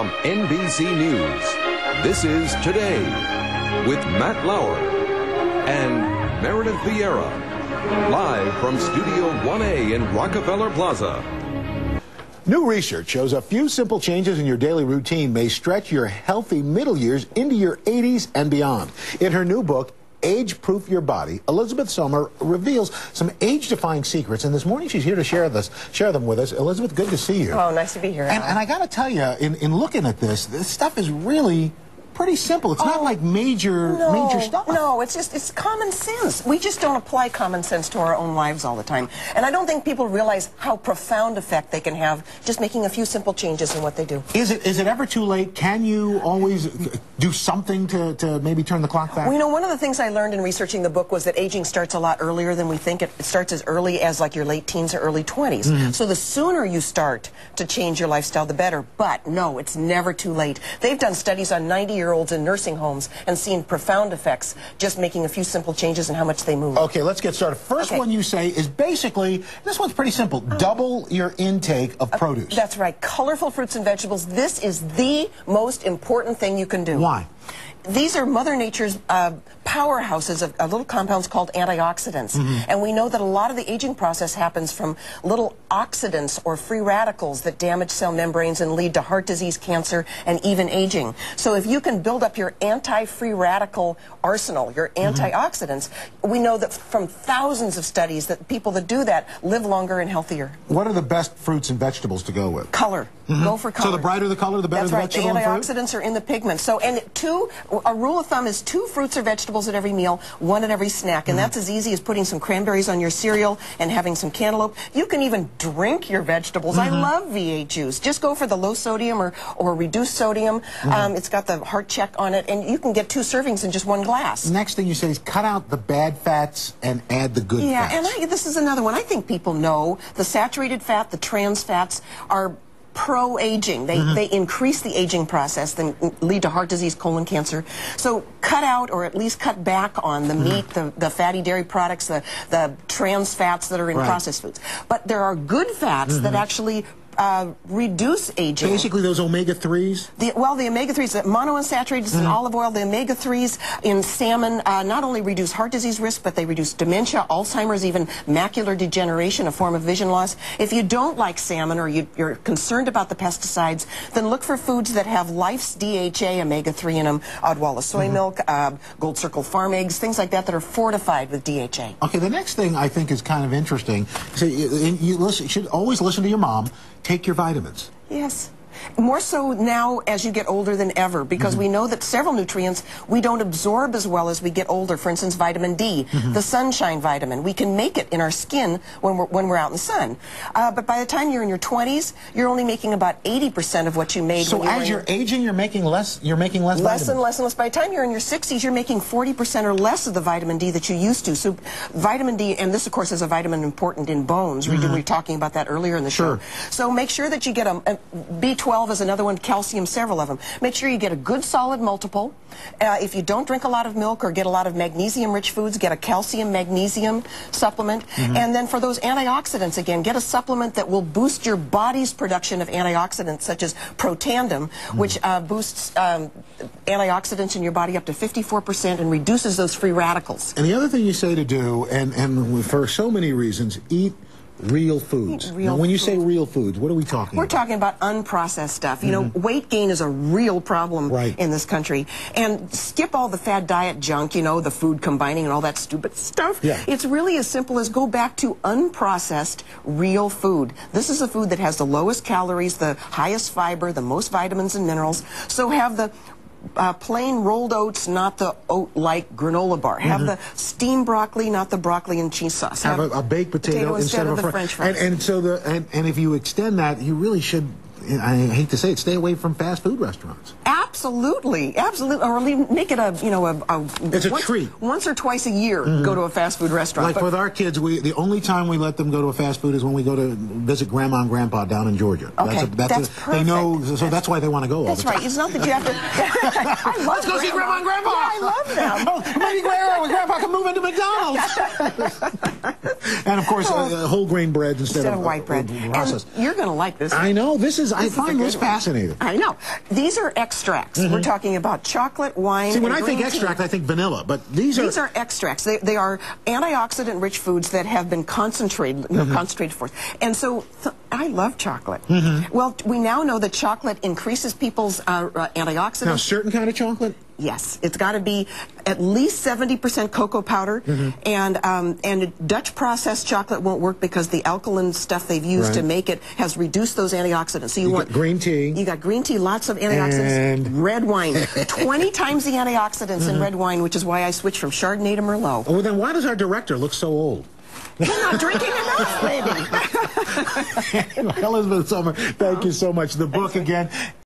From NBC News, this is Today with Matt Lauer and Meredith Vieira, live from Studio 1A in Rockefeller Plaza. New research shows a few simple changes in your daily routine may stretch your healthy middle years into your 80s and beyond. In her new book, Age-Proof Your Body, Elizabeth Sommer reveals some age-defying secrets, and this morning she's here to share them with us. Elizabeth, good to see you. Oh, nice to be here. And I got to tell you, in looking at this stuff is really pretty simple. It's not like major stuff. No, it's common sense. We just don't apply common sense to our own lives all the time. And I don't think people realize how profound effect they can have just making a few simple changes in what they do. Is it ever too late? Can you always do something to maybe turn the clock back? Well, you know, one of the things I learned in researching the book was that aging starts a lot earlier than we think. It starts as early as like your late teens or early 20s. Mm-hmm. So the sooner you start to change your lifestyle, the better. But no, it's never too late. They've done studies on 90-year-olds in nursing homes and seen profound effects just making a few simple changes in how much they move. Okay, let's get started. First one you say is basically, this one's pretty simple, double your intake of produce. That's right. Colorful fruits and vegetables. This is the most important thing you can do. Why? These are Mother Nature's powerhouses of little compounds called antioxidants. Mm-hmm. And we know that a lot of the aging process happens from little oxidants or free radicals that damage cell membranes and lead to heart disease, cancer, and even aging. So if you can build up your anti-free radical arsenal, your antioxidants, we know that from thousands of studies that people that do that live longer and healthier. What are the best fruits and vegetables to go with? Color. Mm-hmm. Go for color. So the brighter the color, the better the vegetable and fruit? That's right. The antioxidants are in the pigments. So, and a rule of thumb is 2 fruits or vegetables at every meal, 1 at every snack. And that's as easy as putting some cranberries on your cereal and having some cantaloupe. You can even drink your vegetables. I love V8 juice. Just go for the low sodium or reduced sodium. It's got the heart check on it, and you can get 2 servings in just 1 glass. Next thing you say is cut out the bad fats and add the good fats. Yeah, and this is another one. I think people know the saturated fat, the trans fats are pro-aging. They increase the aging process, then lead to heart disease, colon cancer. So cut out or at least cut back on the meat, the fatty dairy products, the trans fats that are in processed foods. But there are good fats that actually reduce aging. Basically those omega-3s? The omega-3s, the monounsaturated in olive oil, the omega-3s in salmon not only reduce heart disease risk, but they reduce dementia, Alzheimer's, even macular degeneration, a form of vision loss. If you don't like salmon or you're concerned about the pesticides, then look for foods that have Life's DHA omega-3 in them, Odwalla soy milk, Gold Circle farm eggs, things like that are fortified with DHA. Okay, the next thing I think is kind of interesting. So you should always listen to your mom. Take your vitamins. Yes. More so now as you get older than ever, because we know that several nutrients we don't absorb as well as we get older. For instance, vitamin D, the sunshine vitamin. We can make it in our skin when we're out in the sun. But by the time you're in your 20s, you're only making about 80% of what you made. So as you're aging, you're making less. You're making less. Less and less and less. By the time you're in your 60s, you're making 40% or less of the vitamin D that you used to. So vitamin D, and this of course is a vitamin important in bones. We were talking about that earlier in the show. So make sure that you get a B12 is another one, calcium, several of them. Make sure you get a good solid multiple. If you don't drink a lot of milk or get a lot of magnesium-rich foods, get a calcium-magnesium supplement. And then for those antioxidants, again, get a supplement that will boost your body's production of antioxidants, such as Protandim, which boosts antioxidants in your body up to 54% and reduces those free radicals. And the other thing you say to do, and for so many reasons, eat real foods. Now, when you say real foods, what are we talking about? We're talking about unprocessed stuff. You know, weight gain is a real problem in this country. And skip all the fad diet junk, you know, the food combining and all that stupid stuff. It's really as simple as go back to unprocessed, real food. This is a food that has the lowest calories, the highest fiber, the most vitamins and minerals. So have the plain rolled oats, not the oat-like granola bar. Have the steamed broccoli, not the broccoli and cheese sauce. Have a baked potato instead of the French fries. And so and if you extend that, you really should, I hate to say it, stay away from fast food restaurants. Absolutely, absolutely. Or make it it's a treat. Once or twice a year, go to a fast food restaurant. Like with our kids, the only time we let them go to a fast food is when we go to visit Grandma and Grandpa down in Georgia. Okay, that's perfect. They know, so that's why they want to go all the time. That's right. It's not that you have to. I love Let's go see Grandma and Grandpa. Yeah, I love them. Oh, maybe Grandpa can move into McDonald's. And of course, whole grain breads instead of white bread. processed. And you're going to like this. I know. This is I find this fascinating. I know. These are extracts. We're talking about chocolate, wine, See, when and I think green extract, tea. I think vanilla, but these are extracts. They are antioxidant-rich foods that have been concentrated, concentrated for. And so I love chocolate. Well, we now know that chocolate increases people's antioxidants. Now, certain kind of chocolate? Yes, it's got to be at least 70% cocoa powder, and Dutch processed chocolate won't work because the alkaline stuff they've used to make it has reduced those antioxidants. So you want green tea. You got green tea, lots of antioxidants. And red wine, 20 times the antioxidants in red wine, which is why I switched from Chardonnay to Merlot. Oh, well, then why does our director look so old? You're not drinking enough, baby. Elizabeth Sommer, thank you so much. The book again.